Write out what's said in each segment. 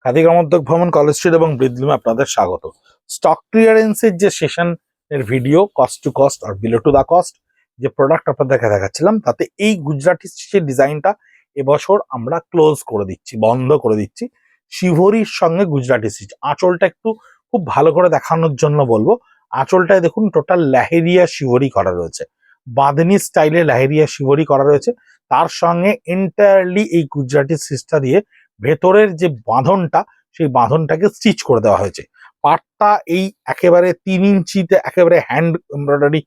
খাদি গ্রামোদ্যোগ ভবন, college street এবং ব্রিদলুমে আপনাদের স্বাগত। স্টক ক্লিয়ারেন্সের যে সেশন এর ভিডিও, কস্ট টু কস্ট আর বিলো টু দা কস্ট যে প্রোডাক্ট আপনাদেরকে দেখাচ্ছিলাম, তাতে এই গুজরাটি স্টিচের ডিজাইনটা এবছর আমরা ক্লোজ করে দিচ্ছি, বন্ধ করে দিচ্ছি। শিভরির সঙ্গে গুজরাটি স্টিচ আঁচলটা একটু খুব ভালো করে দেখানোর জন্য বলবো। আঁচলটায় দেখুন টোটাল লেহেরিয়া শিভরি করা রয়েছে, বাঁধনি স্টাইলে লেহেরিয়া শিভরি করা রয়েছে। তার সঙ্গে এন্টায়ারলি এই গুজরাটি স্টিচটা দিয়ে ভেতরের যে বাঁধনটা, সেই বাঁধনটাকে স্টিচ করে দেওয়া হয়েছে। পাটটা এই একেবারে 3 ইঞ্চিতে একেবারে হ্যান্ড এমব্রয়ডারি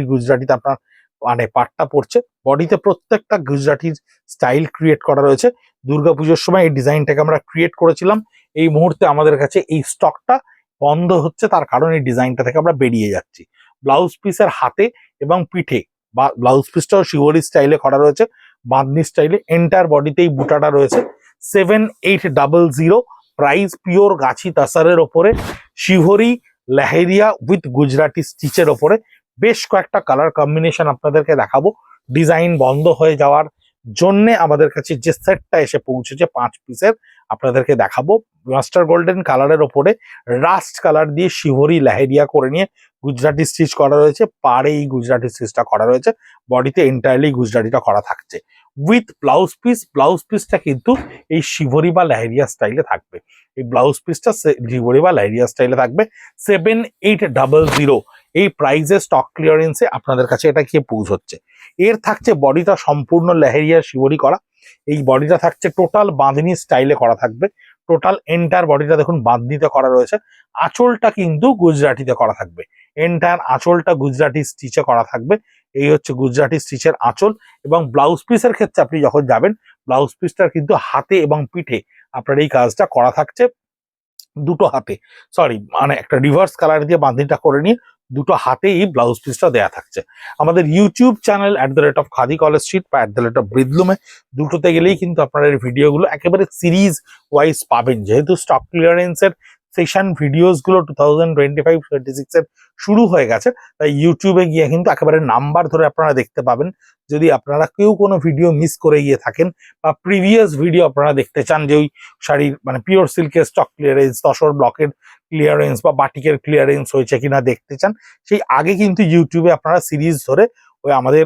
গুজরাটিতে আপনার মানে পাটটা পড়ছে। বডিতে প্রত্যেকটা গুজরাটির স্টাইল ক্রিয়েট করা রয়েছে। দুর্গাপুজোর সময় এই ডিজাইনটাকে আমরা ক্রিয়েট করেছিলাম। এই মুহূর্তে আমাদের কাছে এই স্টকটা বন্ধ হচ্ছে, তার কারণ এই ডিজাইনটা থেকে আমরা বেরিয়ে যাচ্ছি। ব্লাউজ পিসের হাতে এবং পিঠে বা ব্লাউজ পিসটাও শিওরি স্টাইলে করা রয়েছে, বাঁধনি স্টাইলে। এন্টার বডিতেই বুটাটা রয়েছে। 7800, প্রাইস পিওর গাছি তাসারের ওপরে, শিভরি লেহেরিয়া উইথ গুজরাটি স্টিচের ওপরে। বেশ কয়েকটা কালার কম্বিনেশন আপনাদেরকে দেখাবো। ডিজাইন বন্ধ হয়ে যাওয়ার জন্য আমাদের কাছে যে সেটটা এসে পৌঁছেছে 5 পিসের, আপনাদেরকে দেখাবো। মাস্টার গোল্ডেন কালারের ওপরে রাস্ট কালার দিয়ে শিভরি লেহেরিয়া করে নিয়ে গুজরাটি স্টিচ করা রয়েছে। পাড়ে এই গুজরাটি স্টিচটা করা রয়েছে, বডিতে এন্টায়ারলি গুজরাটিটা করা থাকছে উইথ ব্লাউজ পিস। ব্লাউজ পিসটা কিন্তু এই শিভরি বা লেহেরিয়া স্টাইলে থাকবে। এই ব্লাউজ পিসটা শিভরি বা লেহেরিয়া স্টাইলে থাকবে। 7800 এই প্রাইসে স্টক ক্লিয়ারেন্সে আপনাদের কাছে এটা গিয়ে পৌঁছচ্ছে। এর থাকছে বডিটা সম্পূর্ণ লেহেরিয়া শিভরি করা। এই বডিটা থাকছে টোটাল বাঁধনি স্টাইলে করা থাকবে। টোটাল এন্টার বডিটা দেখুন বাঁধনিতে করা রয়েছে। আঁচলটা কিন্তু গুজরাটিতে করা থাকবে। এন্টার আঁচলটা গুজরাটি স্টিচে করা থাকবে। এই হচ্ছে গুজরাটি স্টিচের আঁচল। এবং ব্লাউজ পিসের ক্ষেত্রে আপনি যখন যাবেন, ব্লাউজ পিসটার কিন্তু হাতে এবং পিঠে আপনার এই কাজটা করা থাকছে। দুটো হাতে, সরি মানে একটা রিভার্স কালার দিয়ে বাঁধনিটা করে নিয়ে দুটো হাতেই ব্লাউজ পিসটা দেয়া থাকছে। আমাদের YouTube channel @khadi college street বা @ব্রিদলুমে, দুটোতে গেলেই কিন্তু আপনারা এই ভিডিওগুলো একেবারে সিরিজ ওয়াইজ পাবেন। যেহেতু স্টক ক্লিয়ারেন্সের সেশন ভিডিওস গুলো 2025-26 এর শুরু হয়ে গেছে, তাই ইউটিউবে গিয়ে কিন্তু একেবারে নাম্বার ধরে আপনারা দেখতে পাবেন। যদি আপনারা কেউ কোনো ভিডিও মিস করে গিয়ে থাকেন বা প্রিভিয়াস ভিডিও আপনারা দেখতে চান, যে ওই শাড়ির মানে পিওর সিল্কের স্টক ক্লিয়ারেন্স, তসর ব্লকের ক্লিয়ারেন্স বা বাটিকের ক্লিয়ারেন্স হয়েছে কিনা দেখতে চান, সেই আগে কিন্তু ইউটিউবে আপনারা সিরিজ ধরে ওই আমাদের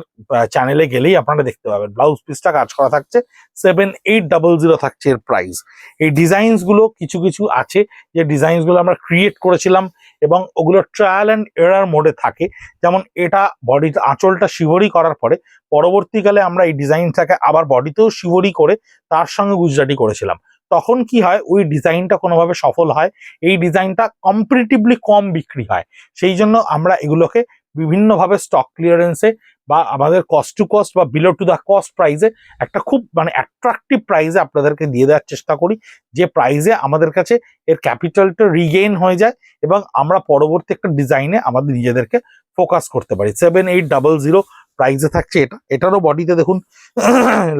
চ্যানেলে গেলেই আপনারা দেখতে পাবেন। ব্লাউজ পিসটা কাজ করা থাকছে। 7800 থাকছে এর প্রাইস। এই ডিজাইনস গুলো কিছু কিছু আছে যে ডিজাইনস গুলো আমরা ক্রিয়েট করেছিলাম এবং ওগুলো ট্রায়াল অ্যান্ড এরার মোডে থাকে। যেমন এটা বডি আঁচলটা শিভরি করার পরে পরবর্তীকালে আমরা এই ডিজাইনটাকে আবার বডিতেও শিভরি করে তার সঙ্গে গুজরাটি করেছিলাম। তখন কি হয়, ওই ডিজাইনটা কোনোভাবে সফল হয়, এই ডিজাইনটা কম্পারেটিভলি কম বিক্রি হয়। সেই জন্য আমরা এগুলোকে বিভিন্নভাবে স্টক ক্লিয়ারেন্সে বা আমাদের কস্ট টু কস্ট বা বিলো টু দা কস্ট প্রাইসে একটা খুব মানে অ্যাট্রাকটিভ প্রাইসে আপনাদেরকে দিয়ে দেওয়ার চেষ্টা করি, যে প্রাইসে আমাদের কাছে এর ক্যাপিটালটা রিগেইন হয়ে যায় এবং আমরা পরবর্তী একটা ডিজাইনে আমাদের নিজেদেরকে ফোকাস করতে পারি। 7800 প্রাইসে থাকছে এটা। এটারও বডিতে দেখুন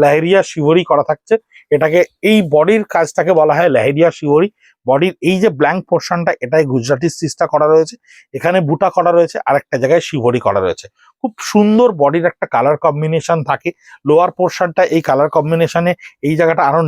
লেহেরিয়া শিভরি করা থাকছে। এটাকে এই বডির কাজটাকে বলা হয় লেহেরিয়া শিভরি। বডির এই যে ব্ল্যাঙ্ক পোর্শনটা, এটাই গুজরাটি স্টিচটা করা রয়েছে। এখানে বুটা করা রয়েছে, আর একটা জায়গায় শিভরি করা রয়েছে। খুব সুন্দর বডির একটা কালার কম্বিনেশন থাকে। লোয়ার পোর্শনটা এই কালার কম্বিনেশনে এই জায়গাটা আরো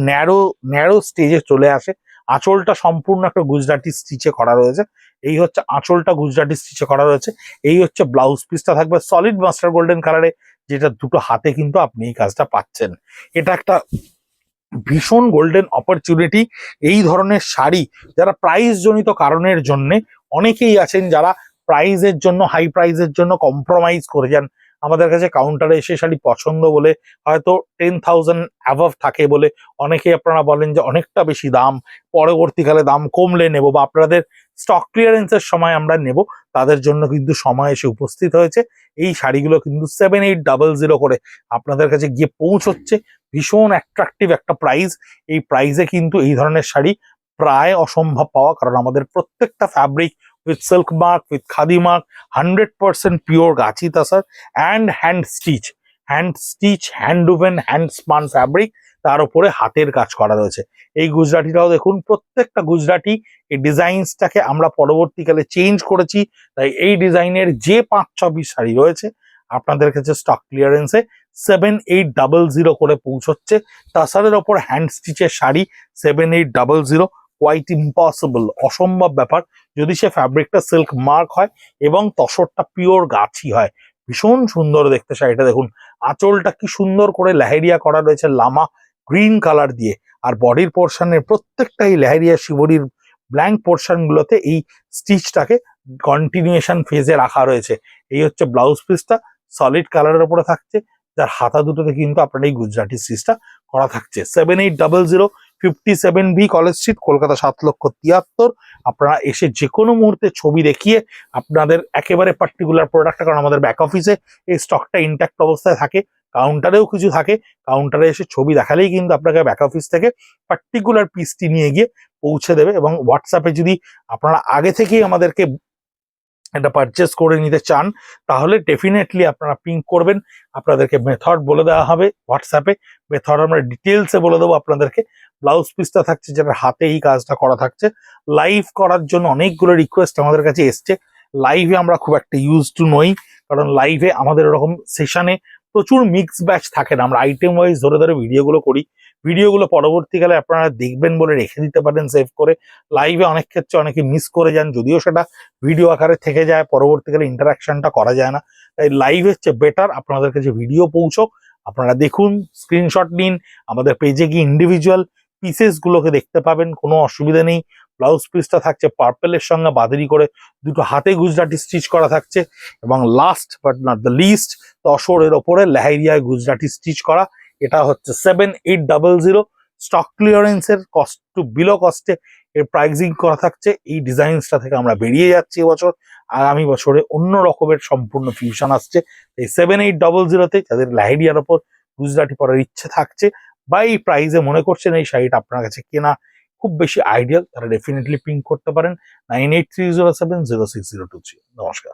ন্যারো স্টেজে চলে আসে। আঁচলটা সম্পূর্ণ একটা গুজরাটি স্টিচে করা রয়েছে। এই হচ্ছে আঁচলটা গুজরাটি স্টিচে করা রয়েছে। এই হচ্ছে ব্লাউজ পিসটা থাকবে সলিড মাস্টার গোল্ডেন কালারে, যেটা দুটো হাতে কিন্তু আপনি এই কাজটা পাচ্ছেন। এটা একটা ভীষণ গোল্ডেন অপরচুনিটি। এই ধরনের শাড়ি যারা প্রাইস জনিত কারণের জন্য, অনেকেই আছেন যারা প্রাইজের জন্য, হাই প্রাইজের জন্য কম্প্রোমাইজ করে যান। আমাদের কাছে কাউন্টারে এসে শাড়ি পছন্দ বলে হয়তো 10,000 অ্যাভাব থাকে বলে অনেকেই আপনারা বলেন যে অনেকটা বেশি দাম, পরবর্তীকালে দাম কমলে নেব বা আপনাদের স্টক ক্লিয়ারেন্সের সময় আমরা নেব, তাদের জন্য কিন্তু সময় এসে উপস্থিত হয়েছে। এই শাড়িগুলো কিন্তু 7800 করে আপনাদের কাছে গিয়ে পৌঁছচ্ছে। ভীষণ অ্যাট্রাকটিভ একটা প্রাইস। এই প্রাইসে কিন্তু এই ধরনের শাড়ি প্রায় অসম্ভব পাওয়া, কারণ আমাদের প্রত্যেকটা fabric with silk mark, with khadi mark, 100% pure গাছি tasar and hand stitch, hand woven, hand spun fabric, তার উপরে হাতের কাজ করা রয়েছে। এই গুজরাটিটাও দেখুন, প্রত্যেকটা গুজরাটি এই ডিজাইনসটাকে আমরা পরবর্তীকালে চেঞ্জ করেছি। তাই এই ডিজাইনের যে 5-6 পিস শাড়ি রয়েছে আপনাদের কাছে স্টক ক্লিয়ারেন্সে 7800 করে পৌঁছচ্ছে। তাছাড়ার ওপর হ্যান্ড স্টিচের শাড়ি 7800, কোয়াইট ইম্পসিবল, অসম্ভব ব্যাপার যদি সে ফ্যাব্রিকটা সিল্ক মার্ক হয় এবং তসরটা পিওর গাছি হয়। ভীষণ সুন্দর দেখতে শাড়িটা, দেখুন আঁচলটা কি সুন্দর করে লেহেরিয়া করা রয়েছে লামা গ্রিন কালার দিয়ে। আর বডির পোর্শনের প্রত্যেকটাই লেহেরিয়া শিবরির ব্ল্যাঙ্ক পোর্শন গুলোতে এই স্টিচটাকে কন্টিনিউশন ফেজে রাখা রয়েছে। এই হচ্ছে ব্লাউজ পিসটা, সলিড কালারের উপরে থাকছে, যার হাতা দুটোতে কিন্তু আপনার এই গুজরাটি স্টিচটা করা থাকছে। 7800 57B কলেজ স্ট্রিট, কলকাতা 7,73,000। আপনারা এসে যে কোনো মুহূর্তে ছবি দেখিয়ে আপনাদের একেবারে পার্টিকুলার প্রোডাক্টটা, কারণ আমাদের ব্যাক অফিসে এই স্টকটা ইনট্যাক্ট অবস্থায় থাকে, কাউন্টারেও কিছু থাকে, কাউন্টারে এসে ছবি দেখালেই কিন্তু আপনাকে ব্যাক অফিস থেকে পার্টিকুলার পিসটি নিয়ে গিয়ে পৌঁছে দেবে। এবং হোয়াটসঅ্যাপে যদি আপনারা আগে থেকেই আমাদেরকে এটা পারচেস করে নিতে চান তাহলে ডেফিনেটলি আপনারা পিং করবেন, আপনাদেরকে মেথড বলে দেওয়া হবে হোয়াটসঅ্যাপে। মেথড আমরা ডিটেলসে বলে দেবো আপনাদেরকে। ব্লাউজ পিসটা থাকছে যেটা হাতে এই কাজটা করা থাকছে। লাইভ করার জন্য অনেকগুলো রিকোয়েস্ট আমাদের কাছে এসছে। লাইভে আমরা খুব একটা ইউজ টু নই, কারণ লাইভে আমাদের এরকম সেশনে প্রচুর মিক্স ব্যাচ থাকে না। আমরা আইটেম ওয়াইজ ধরে ধরে ভিডিওগুলো করি, ভিডিওগুলো পরবর্তীকালে আপনারা দেখবেন বলে রেখে দিতে পারেন সেভ করে। লাইভে অনেক ক্ষেত্রে অনেকে মিস করে যান, যদিও সেটা ভিডিও আকারে থেকে যায়, পরবর্তীকালে ইন্টারাকশনটা করা যায় না। তাই লাইভ হচ্ছে বেটার, আপনাদের কাছে ভিডিও পৌঁছক, আপনারা দেখুন, স্ক্রিনশট নিন, আমাদের পেজে গিয়ে ইন্ডিভিজুয়াল পিসেস গুলোকে দেখতে পাবেন, কোনো অসুবিধা নেই। ব্লাউজ পিসটা থাকছে পার্পেলের সঙ্গে বাদারি করে দুটো হাতে গুজরাটি স্টিচ করা থাকছে, এবং last but not the least তসরের ওপরে লেহেরিয়ায় গুজরাটি স্টিচ করা। এটা হচ্ছে 7800, স্টক ক্লিয়ারেন্সের কস্ট টু বিলো কস্টে এর প্রাইসিং করা থাকছে। এই ডিজাইনসটা থেকে আমরা বেরিয়ে যাচ্ছি এবছর, আগামী বছরে অন্য রকমের সম্পূর্ণ ফিউশন আসছে। এই 7800তে যাদের লেহেরিয়ার ওপর গুজরাটি পরার ইচ্ছে থাকছে বা এই প্রাইসে মনে করছেন এই শাড়িটা আপনার কাছে কেনা খুব বেশি আইডিয়াল, তারা ডেফিনেটলি পিং করতে পারেন 9830706023। নমস্কার।